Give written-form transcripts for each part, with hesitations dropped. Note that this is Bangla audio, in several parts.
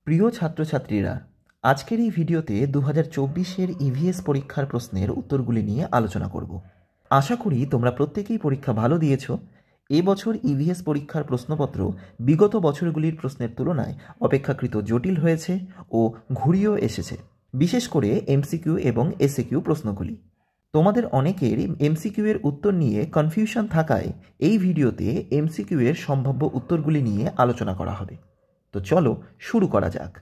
প্রিয় ছাত্রছাত্রীরা, আজকের এই ভিডিওতে 2024-এর ইভিএস পরীক্ষার প্রশ্নের উত্তরগুলি নিয়ে আলোচনা করব। আশা করি তোমরা প্রত্যেকেই পরীক্ষা ভালো দিয়েছ। এবছর ইভিএস পরীক্ষার প্রশ্নপত্র বিগত বছরগুলির প্রশ্নের তুলনায় অপেক্ষাকৃত জটিল হয়েছে ও ঘুরিয়েও এসেছে, বিশেষ করে এমসিকিউ এবং এসএকিউ প্রশ্নগুলি। তোমাদের অনেকের এমসিকিউ এর উত্তর নিয়ে কনফিউশন থাকায় এই ভিডিওতে এমসিকিউ এর সম্ভাব্য উত্তরগুলি নিয়ে আলোচনা করা হবে। তো চলো শুরু করা যাক।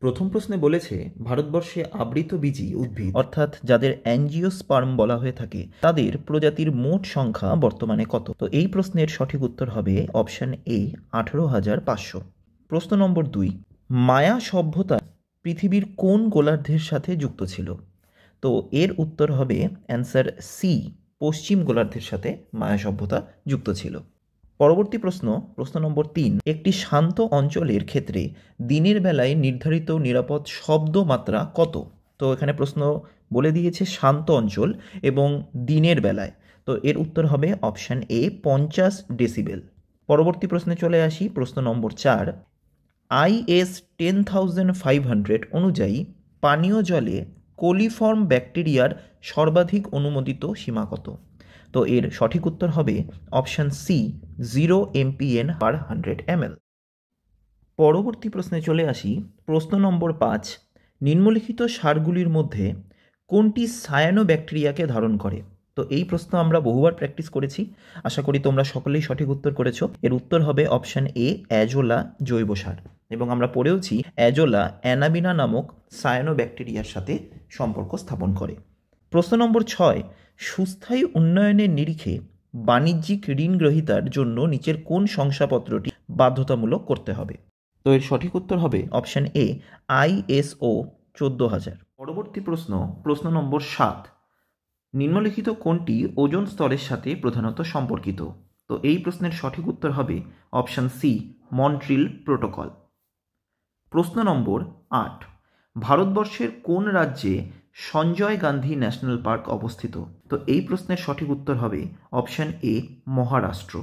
প্রথম প্রশ্নে বলেছে, ভারতবর্ষে আবৃতবীজী উদ্ভিদ অর্থাৎ যাদের অ্যাঞ্জিওস্পার্ম বলা হয়ে থাকে তাদের প্রজাতির মোট সংখ্যা বর্তমানে কত? তো এই প্রশ্নের সঠিক উত্তর হবে অপশন এ, 18,500। প্রশ্ন নম্বর 2, মায়া সভ্যতা পৃথিবীর কোন গোলার্ধের সাথে যুক্ত ছিল? তো এর উত্তর হবে অ্যান্সার সি, পশ্চিম গোলার্ধের সাথে মায়া সভ্যতা যুক্ত ছিল। পরবর্তী প্রশ্ন নম্বর 3, একটি শান্ত অঞ্চলের ক্ষেত্রে দিনের বেলায় নির্ধারিত নিরাপদ শব্দ মাত্রা কত? তো এখানে প্রশ্ন বলে দিয়েছে শান্ত অঞ্চল এবং দিনের বেলায়, তো এর উত্তর হবে অপশান এ, 50 ডেসিবেল। পরবর্তী প্রশ্নে চলে আসি। প্রশ্ন নম্বর 4, IS 10,500 অনুযায়ী পানীয় জলে কোলিফর্ম ব্যাকটেরিয়ার সর্বাধিক অনুমোদিত সীমা কত? তো এর সঠিক উত্তর হবে অপশান সি, 0 mpn/100 ml। পরবর্তী প্রশ্নে চলে আসি। প্রশ্ন নম্বর 5, নিম্নলিখিত সারগুলির মধ্যে কোনটি সায়ানো ব্যাকটেরিয়াকে ধারণ করে? তো এই প্রশ্ন আমরা বহুবার প্র্যাকটিস করেছি, আশা করি তোমরা সকলেই সঠিক উত্তর করেছো। এর উত্তর হবে অপশান এ, অ্যাজোলা জৈব সার, এবং আমরা পড়েওছি অ্যাজোলা অ্যানাবিনা নামক সায়ানো ব্যাকটেরিয়ার সাথে সম্পর্ক স্থাপন করে। প্রশ্ন নম্বর 6, সুস্থায়ী উন্নয়নের নিরিখে বাণিজ্যিক ঋণ গ্রহীতার জন্য নিচের কোন শংসাপত্রটি বাধ্যতামূলক করতে হবে? তো এর সঠিক উত্তর হবে অপশান এ, ISO 14,000। পরবর্তী প্রশ্ন নম্বর 7, নিম্নলিখিত কোনটি ওজোন স্তরের সাথে প্রধানত সম্পর্কিত? তো এই প্রশ্নের সঠিক উত্তর হবে অপশান সি, মন্ট্রিল প্রোটোকল। প্রশ্ন নম্বর 8, ভারতবর্ষের কোন রাজ্যে সঞ্জয় গান্ধী ন্যাশনাল পার্ক অবস্থিত? তো এই প্রশ্নের সঠিক উত্তর হবে অপশান এ, মহারাষ্ট্র।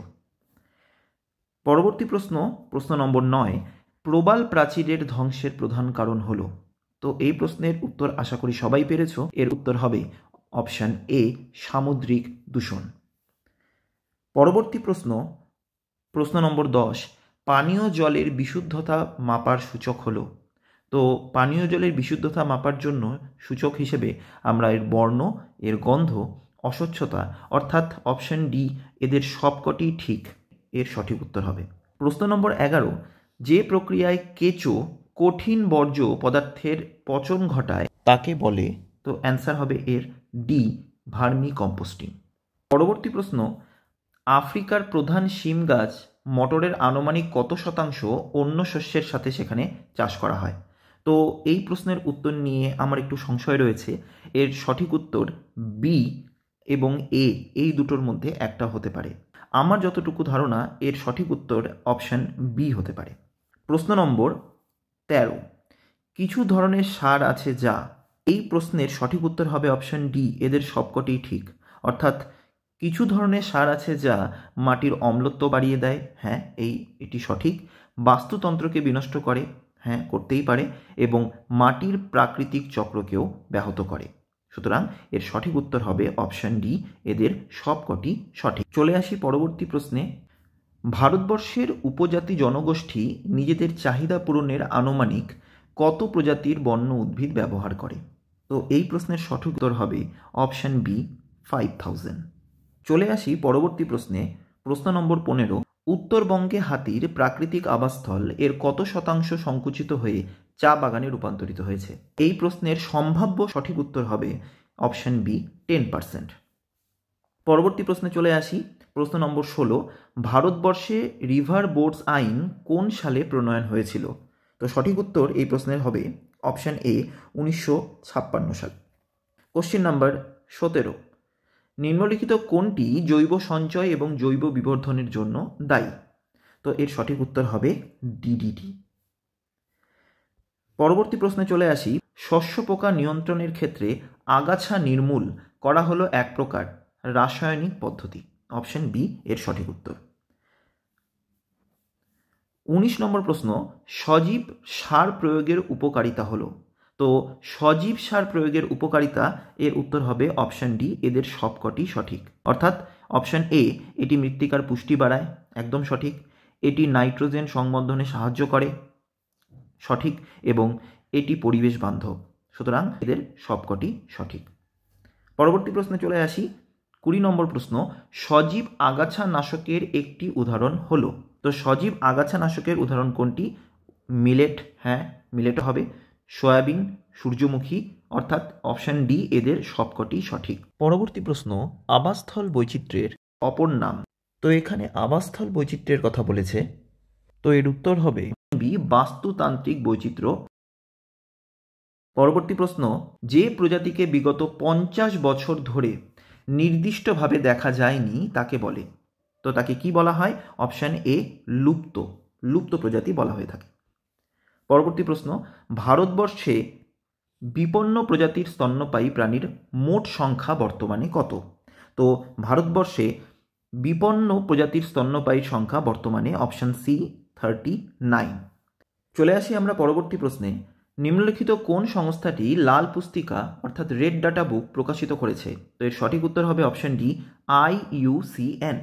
পরবর্তী প্রশ্ন নম্বর 9, প্রবাল প্রাচীরের ধ্বংসের প্রধান কারণ হলো? তো এই প্রশ্নের উত্তর আশা করি সবাই পেরেছো। এর উত্তর হবে অপশান এ, সামুদ্রিক দূষণ। পরবর্তী প্রশ্ন নম্বর 10, পানীয় জলের বিশুদ্ধতা মাপার সূচক হলো? তো পানীয় জলের বিশুদ্ধতা মাপার জন্য সূচক হিসেবে আমরা এর বর্ণ, এর গন্ধ, অস্বচ্ছতা অর্থাৎ অপশান ডি, এদের সবকটি ঠিক, এর সঠিক উত্তর হবে। প্রশ্ন নম্বর 11, যে প্রক্রিয়ায় কেঁচো কঠিন বর্জ্য পদার্থের পচন ঘটায় তাকে বলে? তো অ্যান্সার হবে এর ডি, ভার্মি কম্পোস্টিং। পরবর্তী প্রশ্ন, আফ্রিকার প্রধান শিম গাছ মটরের আনুমানিক কত শতাংশ অন্য শস্যের সাথে সেখানে চাষ করা হয়? তো এই প্রশ্নের উত্তর নিয়ে আমার একটু সংশয় রয়েছে। এর সঠিক উত্তর বি এবং এ, এই দুটোর মধ্যে একটা হতে পারে। আমার যতটুকু ধারণা এর সঠিক উত্তর অপশান বি হতে পারে। প্রশ্ন নম্বর 13, কিছু ধরনের সার আছে যা? এই প্রশ্নের সঠিক উত্তর হবে অপশান ডি, এদের সবকটি ঠিক। অর্থাৎ কিছু ধরনের সার আছে যা মাটির অম্লত্ব বাড়িয়ে দেয়, হ্যাঁ এটি সঠিক। বাস্তুতন্ত্রকে বিনষ্ট করে, হ্যাঁ করতেই পারে, এবং মাটির প্রাকৃতিক চক্রকেও ব্যাহত করে। সুতরাং এর সঠিক উত্তর হবে অপশান ডি, এদের সবকটি সঠিক। চলে আসি পরবর্তী প্রশ্নে। ভারতবর্ষের উপজাতি জনগোষ্ঠী নিজেদের চাহিদা পূরণের আনুমানিক কত প্রজাতির বন্য উদ্ভিদ ব্যবহার করে? তো এই প্রশ্নের সঠিক উত্তর হবে অপশান বি, 5,000। চলে আসি পরবর্তী প্রশ্নে। প্রশ্ন নম্বর 15, উত্তরবঙ্গে হাতির প্রাকৃতিক আবাসস্থল এর কত শতাংশ সংকুচিত হয়ে চা বাগানে রূপান্তরিত হয়েছে? এই প্রশ্নের সম্ভাব্য সঠিক উত্তর হবে অপশান বি, 10%। পরবর্তী প্রশ্নে চলে আসি। প্রশ্ন নম্বর 16, ভারতবর্ষে রিভার বোর্ডস আইন কোন সালে প্রণয়ন হয়েছিল? তো সঠিক উত্তর এই প্রশ্নের হবে অপশান এ, 1956 সাল। কোশ্চেন নাম্বার 17, নিম্নলিখিত কোনটি জৈব সঞ্চয় এবং জৈব বিবর্ধনের জন্য দায়ী? তো এর সঠিক উত্তর হবে ডিডিটি। পরবর্তী প্রশ্নে চলে আসি। শস্য পোকা নিয়ন্ত্রণের ক্ষেত্রে আগাছা নির্মূল করা হলো এক প্রকার রাসায়নিক পদ্ধতি। অপশন বি এর সঠিক উত্তর। 19 নম্বর প্রশ্ন, সজীব সার প্রয়োগের উপকারিতা হলো। তো সজীব সার প্রয়োগের উপকারিতা, এর উত্তর হবে অপশান ডি, এদের সবকটি সঠিক। অর্থাৎ অপশান এ, এটি মৃত্তিকার পুষ্টি বাড়ায়, একদম সঠিক। এটি নাইট্রোজেন সংবন্ধনে সাহায্য করে, সঠিক। এবং এটি পরিবেশ বান্ধব, সুতরাং এদের সবকটি সঠিক। পরবর্তী প্রশ্নে চলে আসি। 20 নম্বর প্রশ্ন, সজীব আগাছা নাশকের একটি উদাহরণ হলো। তো সজীব আগাছা নাশকের উদাহরণ কোনটি? মিলেট, হ্যাঁ মিলেট হবে। সয়াবিন, সূর্যমুখী, অর্থাৎ অপশান ডি, এদের সবকটি সঠিক। পরবর্তী প্রশ্ন, আবাসস্থল বৈচিত্র্যের অপর নাম। তো এখানে আবাসস্থল বৈচিত্র্যের কথা বলেছে, তো এর উত্তর হবে বি, বাস্তুতান্ত্রিক বৈচিত্র্য। পরবর্তী প্রশ্ন, যে প্রজাতিকে বিগত 50 বছর ধরে নির্দিষ্টভাবে দেখা যায়নি তাকে বলে। তো তাকে কি বলা হয়? অপশান এ, লুপ্ত, লুপ্ত প্রজাতি বলা হয়ে থাকে। পরবর্তী প্রশ্ন, ভারতবর্ষে বিপন্ন প্রজাতির স্তন্যপায়ী প্রাণীর মোট সংখ্যা বর্তমানে কত? তো ভারতবর্ষে বিপন্ন প্রজাতির স্তন্যপায়ীর সংখ্যা বর্তমানে অপশান সি, 39। চলে আসি আমরা পরবর্তী প্রশ্নে। নিম্নলিখিত কোন সংস্থাটি লাল পুস্তিকা অর্থাৎ রেড ডাটা বুক প্রকাশিত করেছে? তো এর সঠিক উত্তর হবে অপশান ডি, IUCN।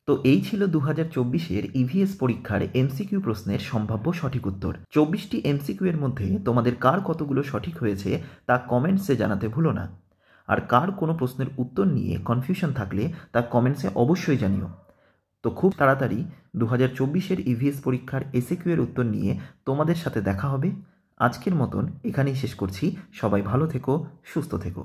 তো এই ছিল 2024-এর ইভিএস পরীক্ষার এমসিকিউ প্রশ্নের সম্ভাব্য সঠিক উত্তর। 24টি এমসিকিউ এর মধ্যে তোমাদের কার কতগুলো সঠিক হয়েছে তা কমেন্টসে জানাতে ভুলো না। আর কার কোনো প্রশ্নের উত্তর নিয়ে কনফিউশন থাকলে তা কমেন্টসে অবশ্যই জানিও। তো খুব তাড়াতাড়ি 2024-এর ইভিএস পরীক্ষার এসএকিউ এর উত্তর নিয়ে তোমাদের সাথে দেখা হবে। আজকের মতন এখানেই শেষ করছি। সবাই ভালো থেকো, সুস্থ থেকো।